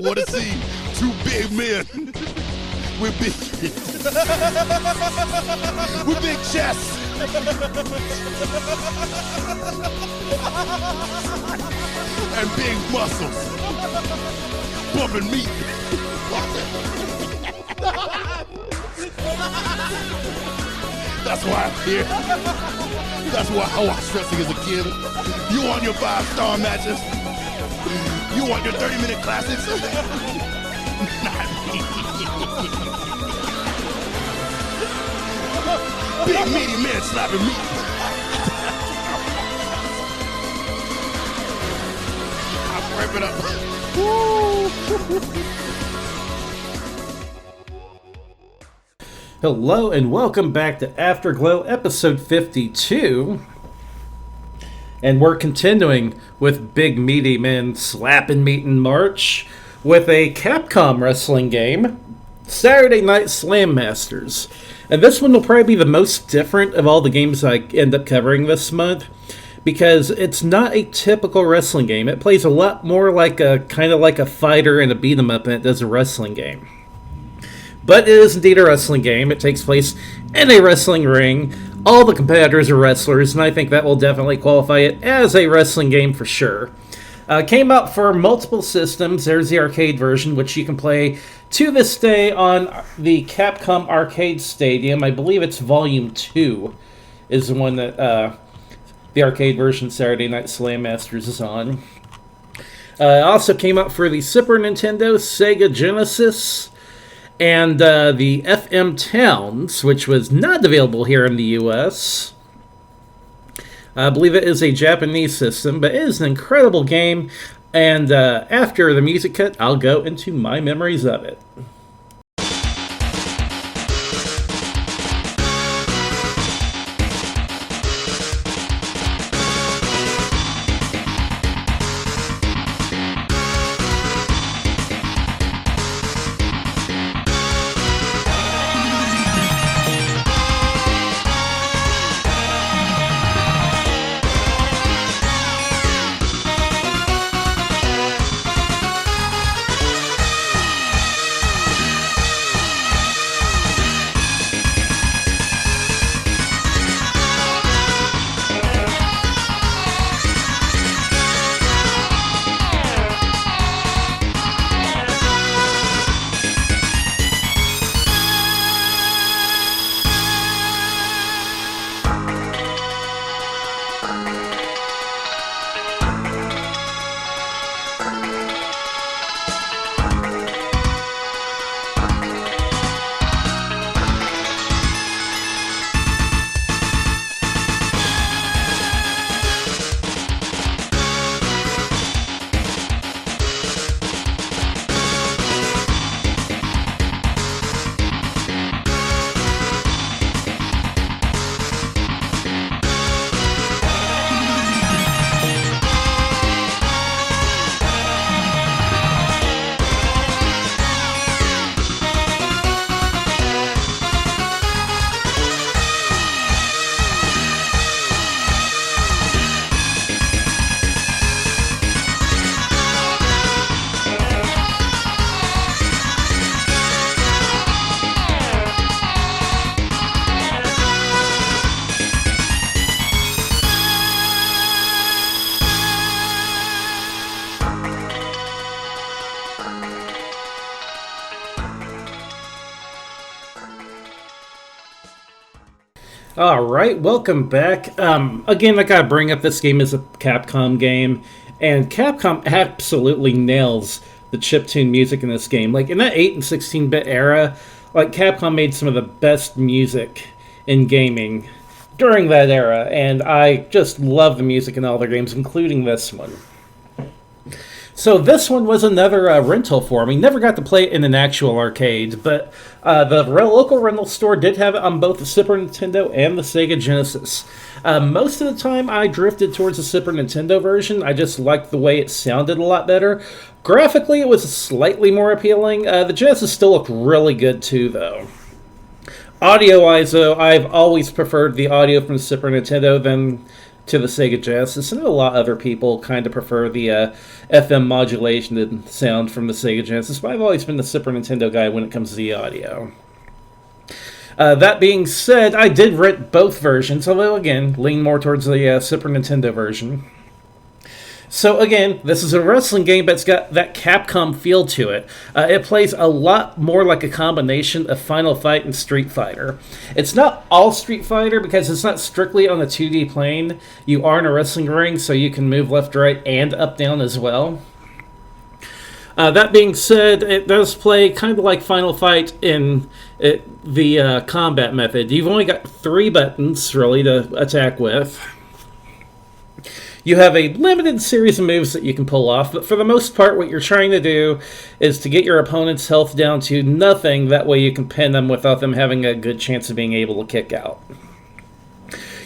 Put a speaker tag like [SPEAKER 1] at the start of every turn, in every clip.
[SPEAKER 1] Want to see two big men with big chests. And big muscles. Bumping meat. That's why I'm here. That's why I watched wrestling as a kid. You want your 5-star matches? You want your 30-minute classics? Not me. Big meaty men slapping meat. I'll wrap it up.
[SPEAKER 2] Hello and welcome back to Afterglow episode 52. And we're continuing with Big Meaty Men Slappin' Meat in March with a Capcom wrestling game, Saturday Night SlamMasters. And this one will probably be the most different of all the games I end up covering this month, because it's not a typical wrestling game. It plays a lot more like kind of like a fighter and a beat 'em up than it does a wrestling game. But it is indeed a wrestling game. It takes place in a wrestling ring. All the competitors are wrestlers, and I think that will definitely qualify it as a wrestling game for sure. Came out for multiple systems. There's the arcade version, which you can play to this day on the Capcom Arcade Stadium. I believe it's Volume 2 is the one that the arcade version Saturday Night SlamMasters is on. It also came out for the Super Nintendo, Sega Genesis, and the FM Towns, which was not available here in the US. I believe it is a Japanese system, but it is an incredible game. And after the music cut, I'll go into my memories of it. Alright, welcome back. Again, I gotta bring up this game as a Capcom game, and Capcom absolutely nails the chiptune music in this game. Like, in that 8 and 16-bit era, like, Capcom made some of the best music in gaming during that era, and I just love the music in all their games, including this one. So this one was another rental for me. Never got to play it in an actual arcade, but the local rental store did have it on both the Super Nintendo and the Sega Genesis. Most of the time I drifted towards the Super Nintendo version. I just liked the way it sounded a lot better. Graphically, it was slightly more appealing. The Genesis still looked really good too, though. Audio-wise, though, I've always preferred the audio from the Super Nintendo than to the Sega Genesis. I know a lot of other people kind of prefer the FM modulation and sound from the Sega Genesis, but I've always been the Super Nintendo guy when it comes to the audio. That being said, I did rent both versions, although again, lean more towards the Super Nintendo version. So again, this is a wrestling game, but it's got that Capcom feel to it. It plays a lot more like a combination of Final Fight and Street Fighter. It's not all Street Fighter because it's not strictly on the 2D plane. You are in a wrestling ring, so you can move left, right, and up, down as well. That being said, it does play kind of like Final Fight in the combat method. You've only got 3 buttons, really, to attack with. You have a limited series of moves that you can pull off, but for the most part, what you're trying to do is to get your opponent's health down to nothing. That way you can pin them without them having a good chance of being able to kick out.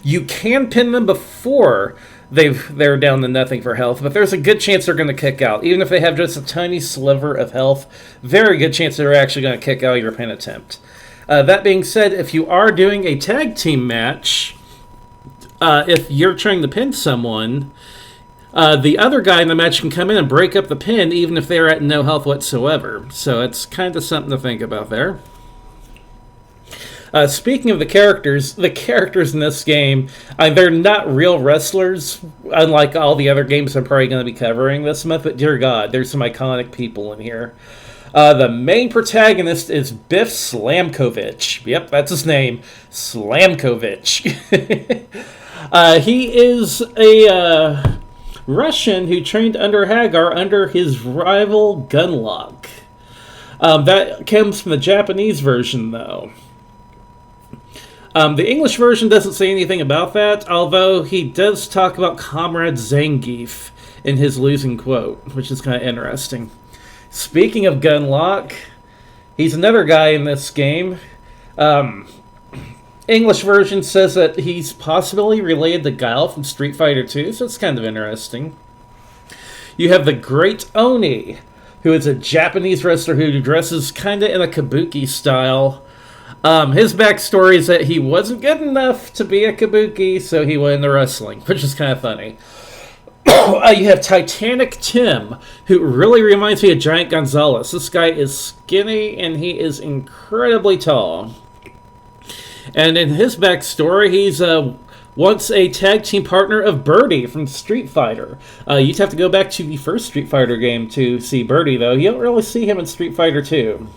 [SPEAKER 2] You can pin them before they're down to nothing for health, but there's a good chance they're going to kick out. Even if they have just a tiny sliver of health, very good chance they're actually going to kick out your pin attempt. That being said, if you are doing a tag team match, if you're trying to pin someone, the other guy in the match can come in and break up the pin even if they're at no health whatsoever. So it's kind of something to think about there. Speaking of the characters in this game, they're not real wrestlers, unlike all the other games I'm probably going to be covering this month, but dear God, there's some iconic people in here. The main protagonist is Biff Slamkovich. Yep, that's his name, Slamkovich. He is a Russian who trained under Hagar under his rival Gunlock. That comes from the Japanese version, though. The English version doesn't say anything about that, although he does talk about Comrade Zangief in his losing quote, which is kind of interesting. Speaking of Gunlock, he's another guy in this game. English version says that he's possibly related to Guile from Street Fighter 2, so it's kind of interesting. You have the Great Oni, who is a Japanese wrestler who dresses kind of in a kabuki style. His backstory is that he wasn't good enough to be a kabuki, so he went into wrestling, which is kind of funny. You have Titanic Tim, who really reminds me of Giant Gonzalez. This guy is skinny, and he is incredibly tall. And in his backstory, he's once a tag team partner of Birdie from Street Fighter. You'd have to go back to the first Street Fighter game to see Birdie, though. You don't really see him in Street Fighter 2.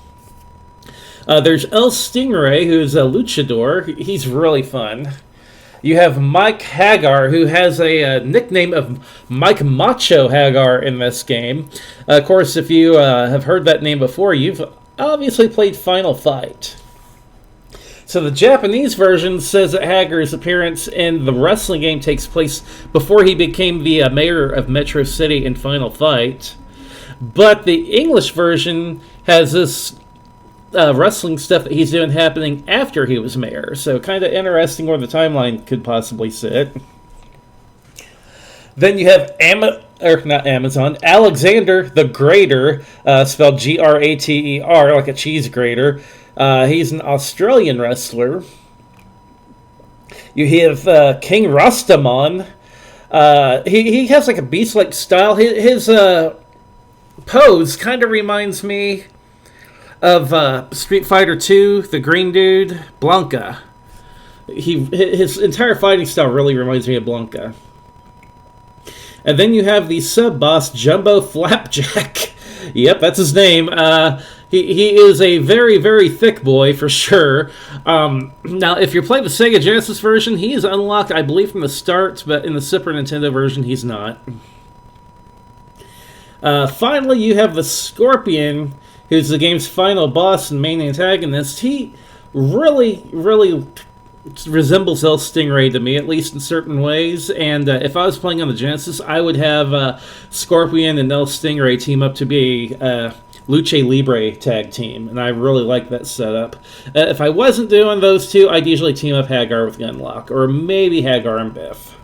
[SPEAKER 2] There's El Stingray, who's a luchador. He's really fun. You have Mike Hagar, who has a nickname of Mike Macho Hagar in this game. Of course, if you have heard that name before, you've obviously played Final Fight. So the Japanese version says that Hagar's appearance in the wrestling game takes place before he became the mayor of Metro City in Final Fight. But the English version has this wrestling stuff that he's doing happening after he was mayor. So kind of interesting where the timeline could possibly sit. Then you have Alexander the Grater, spelled Grater, like a cheese grater. He's an Australian wrestler. You have King Rastamon. He has like a beast-like style. His pose kind of reminds me of Street Fighter 2, the green dude, Blanca. His entire fighting style really reminds me of Blanca. And then you have the sub-boss, Jumbo Flapjack. Yep, that's his name. He is a very, very thick boy, for sure. Now, if you're playing the Sega Genesis version, he is unlocked, I believe, from the start, but in the Super Nintendo version, he's not. Finally, you have the Scorpion, who's the game's final boss and main antagonist. He really, really resembles El Stingray to me, at least in certain ways. And if I was playing on the Genesis, I would have Scorpion and El Stingray team up to be a Lucha Libre tag team, and I really like that setup. If I wasn't doing those two, I'd usually team up Hagar with Gunlock, or maybe Hagar and Biff.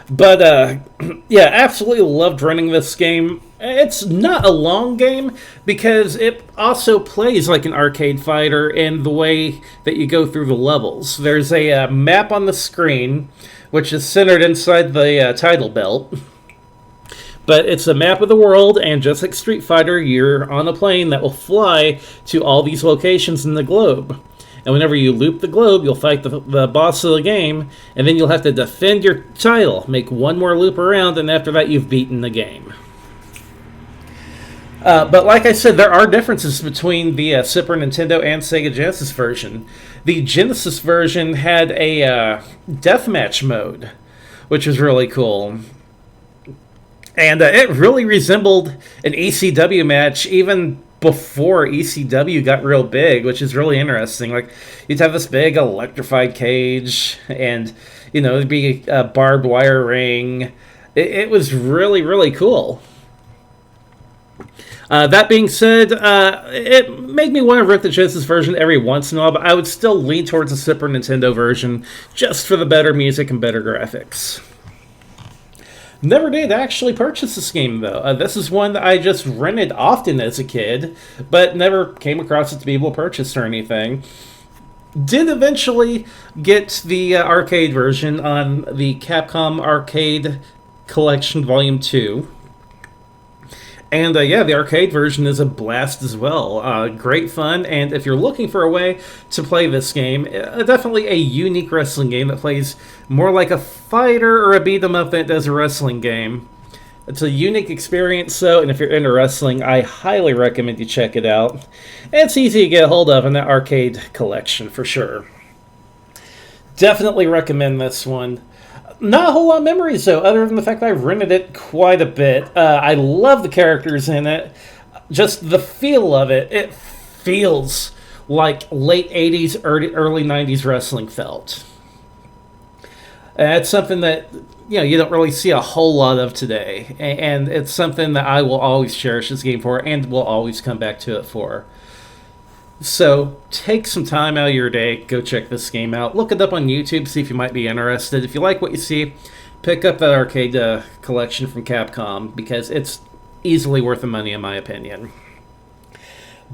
[SPEAKER 2] But, yeah, absolutely loved running this game. It's not a long game because it also plays like an arcade fighter in the way that you go through the levels. There's a map on the screen, which is centered inside the title belt. But it's a map of the world, and just like Street Fighter, you're on a plane that will fly to all these locations in the globe. And whenever you loop the globe, you'll fight the boss of the game, and then you'll have to defend your title, make one more loop around, and after that you've beaten the game. But like I said, there are differences between the Super Nintendo and Sega Genesis version. The Genesis version had a deathmatch mode, which was really cool. And it really resembled an ECW match even before ECW got real big, which is really interesting. Like, you'd have this big electrified cage, and, there'd be a barbed wire ring. It was really, really cool. That being said, it made me want to rip the Genesis version every once in a while, but I would still lean towards the Super Nintendo version just for the better music and better graphics. Never did actually purchase this game, though. This is one that I just rented often as a kid, but never came across it to be able to purchase or anything. Did eventually get the arcade version on the Capcom Arcade Collection Volume 2. And the arcade version is a blast as well. Great fun, and if you're looking for a way to play this game, definitely a unique wrestling game that plays more like a fighter or a beat-em-up than it does a wrestling game. It's a unique experience, though, and if you're into wrestling, I highly recommend you check it out. And it's easy to get a hold of in that arcade collection, for sure. Definitely recommend this one. Not a whole lot of memories, though, other than the fact that I've rented it quite a bit. I love the characters in it. Just the feel of it. It feels like late 80s, early 90s wrestling felt. And it's something that, you don't really see a whole lot of today. And it's something that I will always cherish this game for and will always come back to it for. So, take some time out of your day, go check this game out. Look it up on YouTube, see if you might be interested. If you like what you see, pick up that arcade collection from Capcom, because it's easily worth the money in my opinion.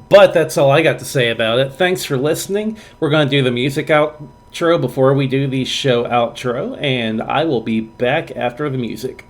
[SPEAKER 2] But that's all I got to say about it. Thanks for listening. We're going to do the music outro before we do the show outro, and I will be back after the music.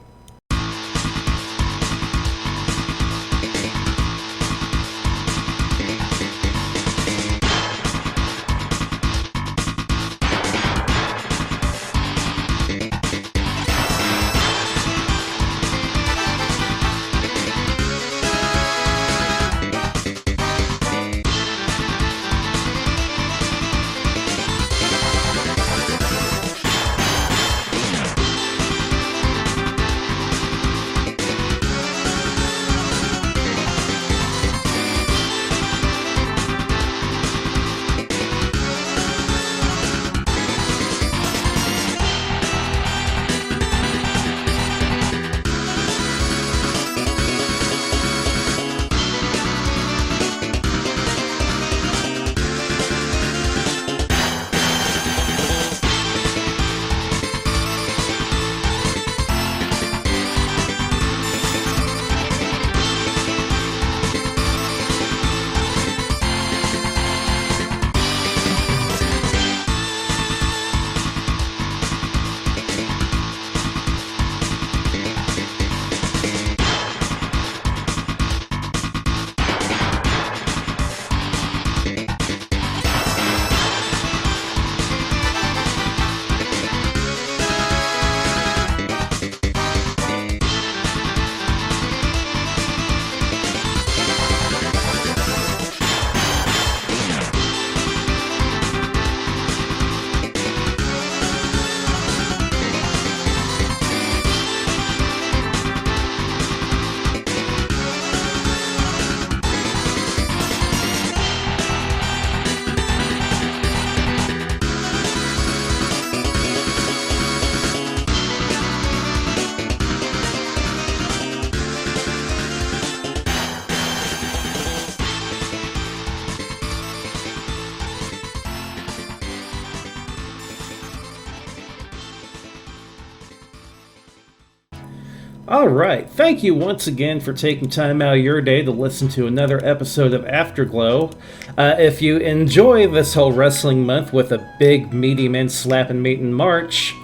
[SPEAKER 2] Alright, thank you once again for taking time out of your day to listen to another episode of Afterglow. If you enjoy this whole wrestling month with a big meaty men slapping meat in March,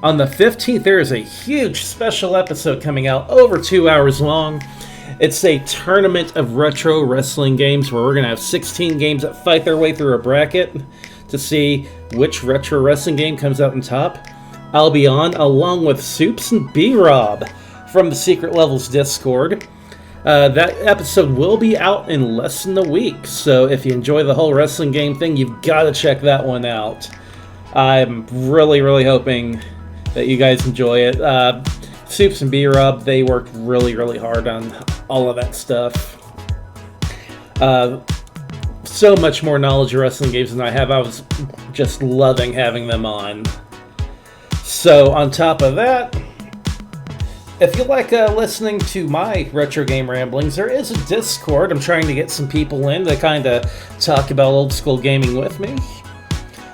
[SPEAKER 2] on the 15th there is a huge special episode coming out over 2 hours long. It's a tournament of retro wrestling games where we're going to have 16 games that fight their way through a bracket to see which retro wrestling game comes out on top. I'll be on along with Soups and B-Rob from the Secret Levels Discord. That episode will be out in less than a week, so if you enjoy the whole wrestling game thing, you've got to check that one out. I'm really hoping that you guys enjoy it. Soups and B-Rob, they worked really hard on all of that stuff. So much more knowledge of wrestling games than I have. I was just loving having them on. So on top of that, if you like listening to my retro game ramblings, there is a Discord. I'm trying to get some people in to kind of talk about old school gaming with me.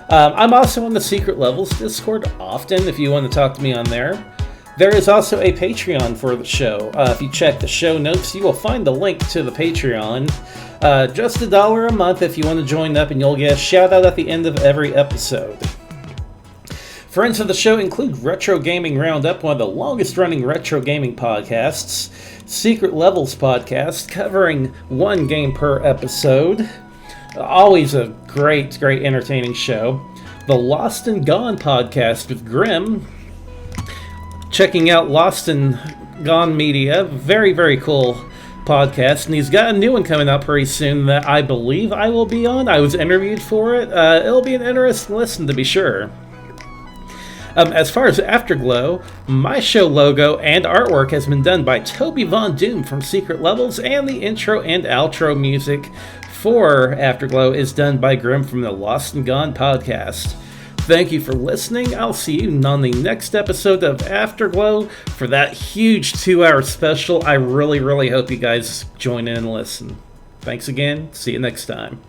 [SPEAKER 2] I'm also on the Secret Levels Discord often if you want to talk to me on there. There is also a Patreon for the show. If you check the show notes, you will find the link to the Patreon. Just $1 a month if you want to join up, and you'll get a shout out at the end of every episode. Friends of the show include Retro Gaming Roundup, one of the longest running retro gaming podcasts, Secret Levels podcast, covering one game per episode. Always a great entertaining show. The Lost and Gone podcast with Grim. Checking out Lost and Gone Media, very cool podcast, and he's got a new one coming out pretty soon that I believe I will be on. I was interviewed for it. It'll be an interesting listen to be sure. As far as Afterglow, my show logo and artwork has been done by TobyVonDoom from Secret Levels, and the intro and outro music for Afterglow is done by Grim from the Lost and Gone podcast. Thank you for listening. I'll see you on the next episode of Afterglow for that huge 2-hour special. I really hope you guys join in and listen. Thanks again. See you next time.